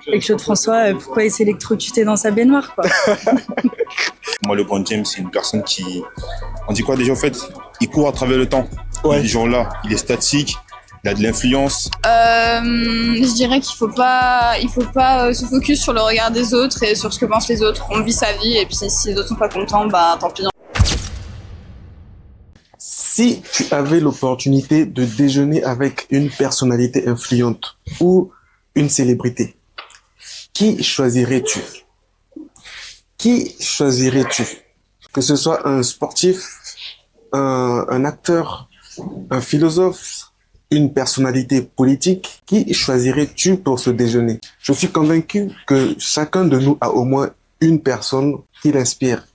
Et Claude François, pourquoi il s'est électrocuté dans sa baignoire, quoi. Moi, LeBron James, c'est une personne qui... On dit quoi déjà, en fait? Il court à travers le temps. Ouais. Ce genre-là, il est statique, il a de l'influence. Je dirais qu'il faut pas se focus sur le regard des autres et sur ce que pensent les autres. On vit sa vie et puis si les autres sont pas contents, bah tant pis. Si tu avais l'opportunité de déjeuner avec une personnalité influente ou une célébrité, qui choisirais-tu? Qui choisirais-tu? Que ce soit un sportif, un acteur, un philosophe, une personnalité politique, qui choisirais-tu pour ce déjeuner? Je suis convaincu que chacun de nous a au moins une personne qui l'inspire,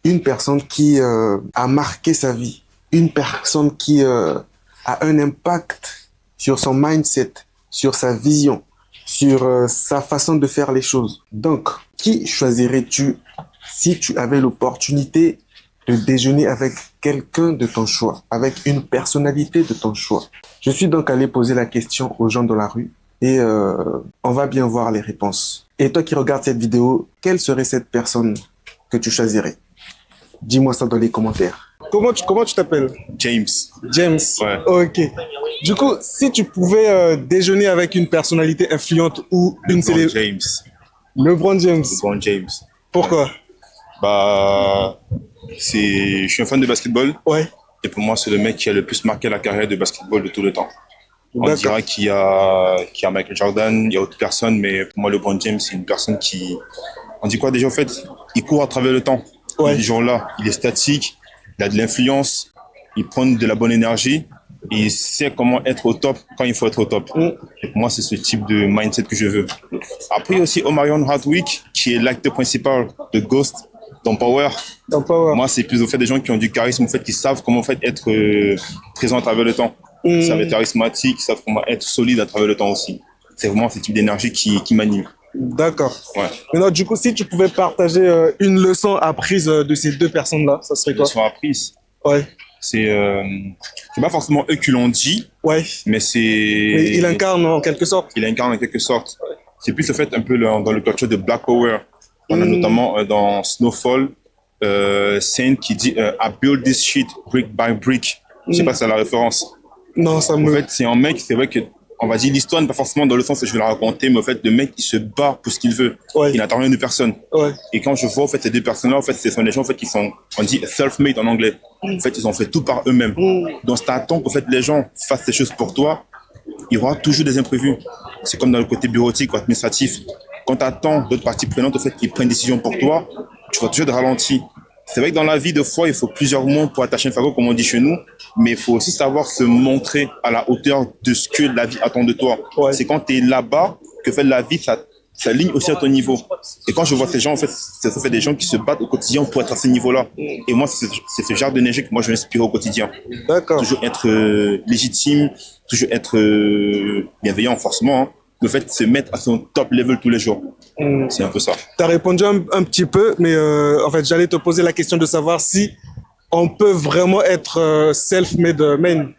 une personne qui a marqué sa vie, une personne qui a un impact sur son mindset, sur sa vision, sur sa façon de faire les choses. Donc, qui choisirais-tu si tu avais l'opportunité de déjeuner avec quelqu'un de ton choix, avec une personnalité de ton choix? Je suis donc allé poser la question aux gens dans la rue et on va bien voir les réponses. Et toi qui regardes cette vidéo, quelle serait cette personne que tu choisirais? Dis-moi ça dans les commentaires. Comment tu t'appelles? James. James. Ouais. Ok. Du coup, si tu pouvais déjeuner avec une personnalité influente ou une célébrité... James. LeBron James. LeBron James. Pourquoi? Bah, je suis un fan de basketball. Ouais. Et pour moi, c'est le mec qui a le plus marqué la carrière de basketball de tout le temps. On D'accord. dira qu'il y a Michael Jordan, il y a autre personne, mais pour moi, LeBron James, c'est une personne qui... On dit quoi déjà, en fait? Il court à travers le temps. Ouais. Ce genre-là, il est statique, il a de l'influence, il prend de la bonne énergie, et il sait comment être au top quand il faut être au top. Et pour moi, c'est ce type de mindset que je veux. Après, il y a aussi Omarion Hardwick, qui est l'acteur principal de Ghost dans Power. Dans Power. Moi, c'est plus au fait des gens qui ont du charisme, au fait, qui savent comment, en fait, être présent à travers le temps. Ils savent être charismatiques, ils savent comment être solide à travers le temps aussi. C'est vraiment ce type d'énergie qui m'anime. D'accord. Ouais. Maintenant, du coup, si tu pouvais partager une leçon apprise de ces deux personnes-là, ça serait quoi? Ils sont apprises. Ouais. C'est pas forcément eux qui l'ont dit, Ouais. mais c'est... Et il incarne en quelque sorte. Il incarne en quelque sorte. C'est plus le fait un peu dans le culture de Black Power. On a notamment dans Snowfall, Saint qui dit I build this shit brick by brick. Je sais pas si c'est la référence. Non, ça me... En fait, c'est un mec, c'est vrai que on va dire l'histoire n'est pas forcément dans le sens que je vais la raconter, mais au fait, le mec, il se bat pour ce qu'il veut. Ouais. Il n'attend rien de personne. Ouais. Et quand je vois, en fait, ces deux personnes-là, en fait, ce sont des gens, en fait, qui sont, on dit self-made en anglais. En fait, ils ont fait tout par eux-mêmes. Donc, si t'attends qu'en fait, les gens fassent ces choses pour toi, il y aura toujours des imprévus. C'est comme dans le côté bureautique ou administratif. Quand t'attends d'autres parties prenantes, en fait, qui prennent des décisions pour toi, tu vas toujours être ralenti. C'est vrai que dans la vie, des fois, il faut plusieurs mots pour attacher un fagot, comme on dit chez nous, mais il faut aussi savoir se montrer à la hauteur de ce que la vie attend de toi. Ouais. C'est quand tu es là-bas que fait la vie, ça ligne aussi à ton niveau. Et quand je vois ces gens, en fait, ça fait des gens qui se battent au quotidien pour être à ce niveau-là. Et moi, c'est ce genre d'énergie que moi, je m'inspire au quotidien. D'accord. Toujours être légitime, toujours être bienveillant, forcément. Hein. Le fait de se mettre à son top level tous les jours. C'est un peu ça. Tu as répondu un petit peu, mais en fait, j'allais te poser la question de savoir si on peut vraiment être self-made man.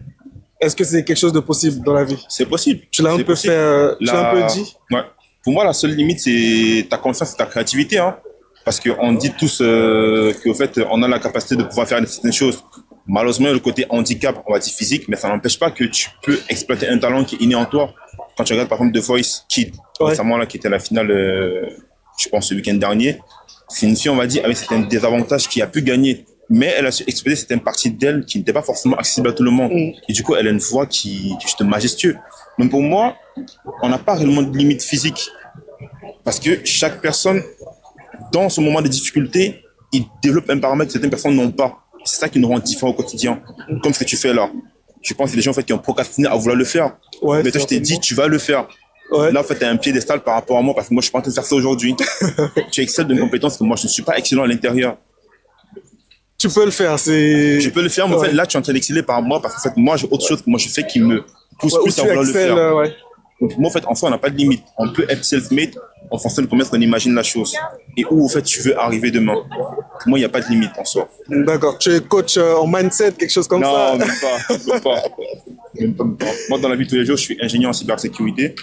Est-ce que c'est quelque chose de possible dans la vie? C'est possible. Tu l'as un peu fait, tu l'as un peu dit? Ouais. Pour moi, la seule limite, c'est ta confiance et ta créativité. Hein. Parce qu'on dit tous qu'au fait, on a la capacité de pouvoir faire certaines choses. Malheureusement, le côté handicap, on va dire physique, mais ça n'empêche pas que tu peux exploiter un talent qui est inné en toi. Quand tu regardes par exemple The Voice Kid, récemment là, qui était à la finale, je pense ce week-end dernier, c'est une fille, on va dire, avec certains désavantages qui a pu gagner, mais elle a su exploiter certaines parties d'elle qui n'étaient pas forcément accessibles à tout le monde. Et du coup, elle a une voix qui est juste majestueuse. Donc pour moi, on n'a pas réellement de limite physique, parce que chaque personne, dans ce moment de difficulté, il développe un paramètre que certaines personnes n'ont pas. C'est ça qui nous rend différents au quotidien, comme ce que tu fais là. Je pense que les gens en fait, qui ont procrastiné à vouloir le faire. Ouais, mais toi, je t'ai dit, tu vas le faire. Ouais. Là, en fait, tu as un piédestal par rapport à moi parce que moi, je suis pas en train de faire ça aujourd'hui. Tu excelles d'une compétence que moi, je ne suis pas excellent à l'intérieur. Tu peux le faire, c'est... Je peux le faire, mais en fait, là, tu es en train d'exceller par moi parce que en fait, moi, j'ai autre chose que moi, je fais qui me pousse plus à vouloir le faire. Ouais. Donc, moi, en fait, en soi, on n'a pas de limite. On peut être self-made en fonction de comment on imagine la chose et où, en fait, tu veux arriver demain. Pour moi, il n'y a pas de limite en soi. D'accord. Tu es coach en mindset, quelque chose comme ça? Non, même pas. Moi, dans la vie de tous les jours, je suis ingénieur en cybersécurité.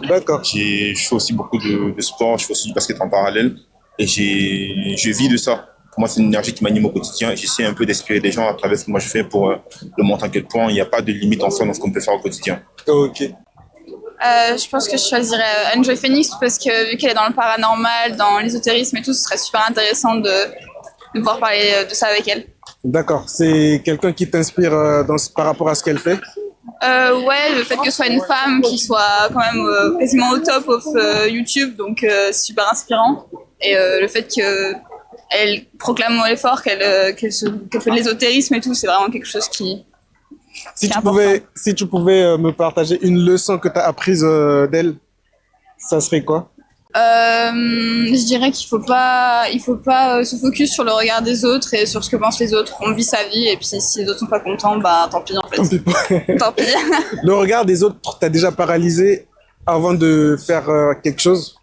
D'accord. Je fais aussi beaucoup de sport, je fais aussi du basket en parallèle. Et je vis de ça. Pour moi, c'est une énergie qui m'anime au quotidien. J'essaie un peu d'inspirer des gens à travers ce que moi je fais pour leur montrer à quel point il n'y a pas de limite en soi dans ce qu'on peut faire au quotidien. Ok. Je pense que je choisirais Enjoy Phoenix parce que vu qu'elle est dans le paranormal, dans l'ésotérisme et tout, ce serait super intéressant de pouvoir parler de ça avec elle. D'accord. C'est quelqu'un qui t'inspire par rapport à ce qu'elle fait? Ouais, le fait que ce soit une femme qui soit quand même quasiment au top of YouTube, donc c'est super inspirant. Et le fait qu'elle proclame haut et fort qu'elle fait de l'ésotérisme et tout, c'est vraiment quelque chose qui... Si tu pouvais me partager une leçon que tu as apprise d'elle, ça serait quoi? Je dirais qu'il faut pas se focus sur le regard des autres et sur ce que pensent les autres. On vit sa vie et puis si les autres sont pas contents, bah tant pis en fait. Tant pis pas. Tant pis. Le regard des autres t'a déjà paralysé avant de faire quelque chose?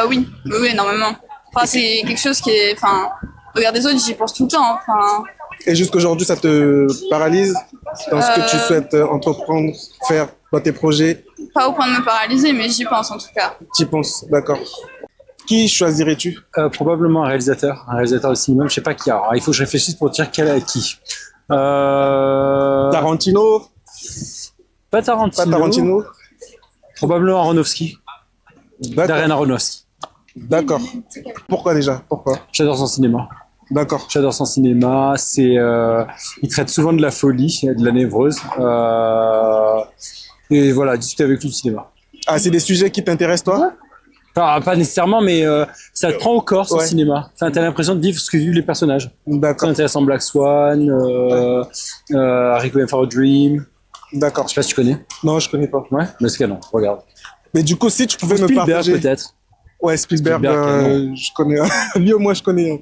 Oui, énormément. Enfin, c'est quelque chose qui est, enfin, le regard des autres, j'y pense tout le temps. Enfin. Et jusqu'aujourd'hui, ça te paralyse dans ce que tu souhaites entreprendre, faire dans tes projets? Pas au point de me paralyser, mais j'y pense en tout cas. Tu y penses, d'accord. Qui choisirais-tu? Probablement un réalisateur de cinéma. Je sais pas qui. Alors, il faut que je réfléchisse pour dire qui. Tarantino? Pas Tarantino. Pas Tarantino? Probablement Aronofsky. Darren Aronofsky. D'accord. Pourquoi déjà? Pourquoi? J'adore son cinéma. D'accord. J'adore son cinéma. Il traite souvent de la folie, de la névrose. Et voilà, discuter avec lui du cinéma. Ah, c'est des sujets qui t'intéressent, toi? Enfin, pas nécessairement, mais ça te prend au corps, son Ouais. cinéma. Enfin, t'as l'impression de vivre ce que vivent les personnages. C'est D'accord. intéressant, Black Swan, Requiem for a Dream. D'accord. Je sais pas si tu connais. Non, je connais pas. Ouais, mais c'est canon, regarde. Mais du coup, si tu pouvais me Spielberg, partager... peut-être. Ouais, Spielberg, Spielberg, je connais. Lui, moi, je connais.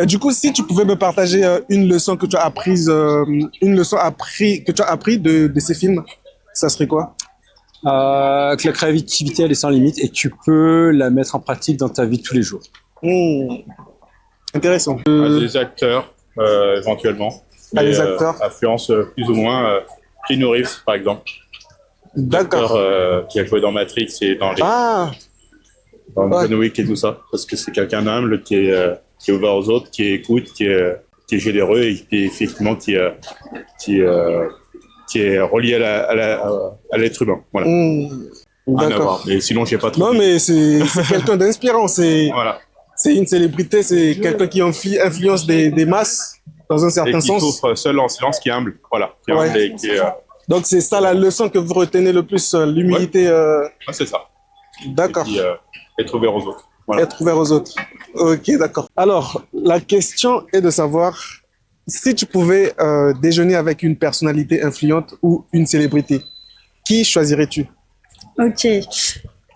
Du coup, si tu pouvais me partager une leçon que tu as apprise, que tu as appris de ces films, ça serait quoi? Que la créativité, elle est sans limite et tu peux la mettre en pratique dans ta vie de tous les jours. Intéressant. Des acteurs, éventuellement. Les acteurs. Influence plus ou moins Keanu Reeves, par exemple. D'accord. L'acteur, qui a joué dans Matrix et dans Ah, dans ouais. John Wick et tout ça. Parce que c'est quelqu'un d'humble, qui est ouvert aux autres, qui écoute, qui est généreux et qui, effectivement, qui est relié à l'être humain. Voilà. Rien à D'accord. voir. Mais sinon, j'ai pas trop. Non, mais c'est quelqu'un d'inspirant. Voilà. C'est une célébrité, c'est quelqu'un qui influence des masses dans un Et certain qui sens. souffre seul en silence, qui est humble. Voilà. Qui est Ouais. humble et qui est, Donc, c'est ça la leçon que vous retenez le plus, l'humilité. c'est ça. D'accord. Et puis, être ouvert aux autres. Voilà. Être ouvert aux autres. Ok, d'accord. Alors, la question est de savoir si tu pouvais déjeuner avec une personnalité influente ou une célébrité, qui choisirais-tu? Ok.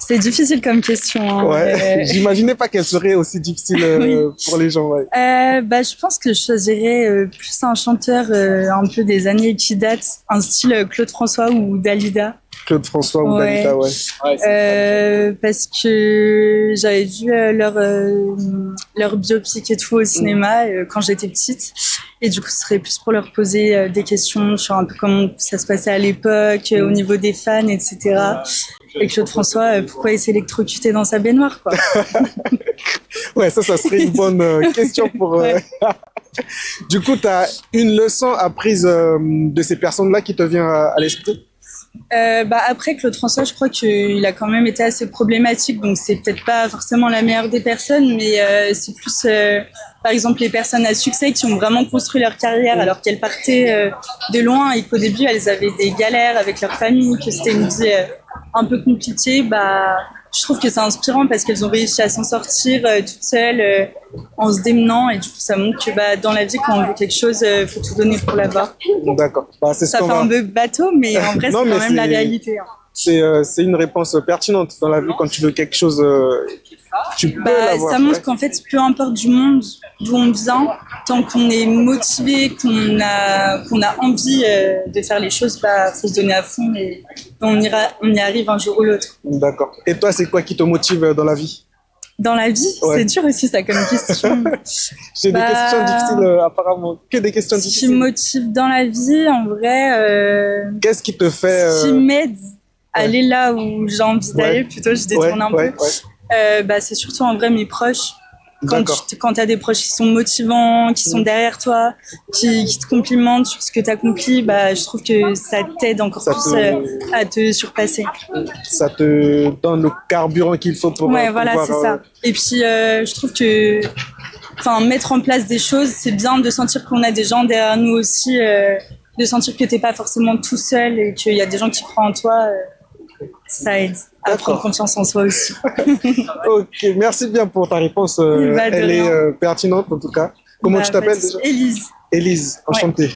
C'est difficile comme question. Hein, Ouais, j'imaginais pas qu'elle serait aussi difficile pour les gens. Ouais. Je pense que je choisirais plus un chanteur un peu des années qui datent, un style Claude François ou Dalida. Claude François ou Ouais. Dalida, ouais. Parce que j'avais vu leur biopic et tout au cinéma quand j'étais petite. Et du coup, ce serait plus pour leur poser des questions sur un peu comment ça se passait à l'époque, au niveau des fans, etc. Et Claude François, pourquoi il s'est électrocuté dans sa baignoire, quoi. Ouais, ça serait une bonne question pour. Ouais. Du coup, tu as une leçon apprise de ces personnes-là qui te vient à l'esprit? Après, Claude François, je crois qu'il a quand même été assez problématique, donc c'est peut-être pas forcément la meilleure des personnes, mais c'est plus, par exemple, les personnes à succès qui ont vraiment construit leur carrière alors qu'elles partaient de loin et qu'au début, elles avaient des galères avec leur famille, que c'était une vie un peu compliquée. Je trouve que c'est inspirant parce qu'elles ont réussi à s'en sortir toutes seules en se démenant, et du coup, ça montre que dans la vie, quand on veut quelque chose, faut tout donner pour l'avoir. D'accord. C'est ce Ça qu'on fait va. un peu bateau, mais en vrai, c'est Non, quand mais même la c'est- réalité. Hein. C'est une réponse pertinente dans la vie. Quand tu veux quelque chose, tu peux l'avoir. Ça montre Ouais. qu'en fait, peu importe du monde d'où on vient, tant qu'on est motivé, qu'on a envie de faire les choses, faut se donner à fond et on y arrive un jour ou l'autre. D'accord. Et toi, c'est quoi qui te motive dans la vie? Dans la vie, Ouais. c'est dur aussi ça comme question. J'ai des Bah, questions difficiles apparemment. Que des questions Ce qui difficiles. me motive dans la vie, en vrai, Qu'est-ce qui te fait... ce qui m'aide à aller là où j'ai envie d'aller, plutôt je détourne un peu. Bah, c'est surtout en vrai mes proches. D'accord. Quand tu as des proches qui sont motivants, qui sont derrière toi, qui te complimentent sur ce que tu accomplis, bah, je trouve que ça t'aide encore Ça plus te- à te surpasser. Ça te donne le carburant qu'il faut pour Ouais, voilà, pouvoir, c'est ça. Et puis, je trouve que mettre en place des choses, c'est bien de sentir qu'on a des gens derrière nous aussi, de sentir que t'es pas forcément tout seul et qu'il y a des gens qui croient en toi. Ça aide à D'accord. prendre confiance en soi aussi. Ok, merci bien pour ta réponse. Bah, de Elle rien. est pertinente en tout cas. Comment Bah, tu t'appelles pas de souci. déjà? Élise. Élise, enchantée.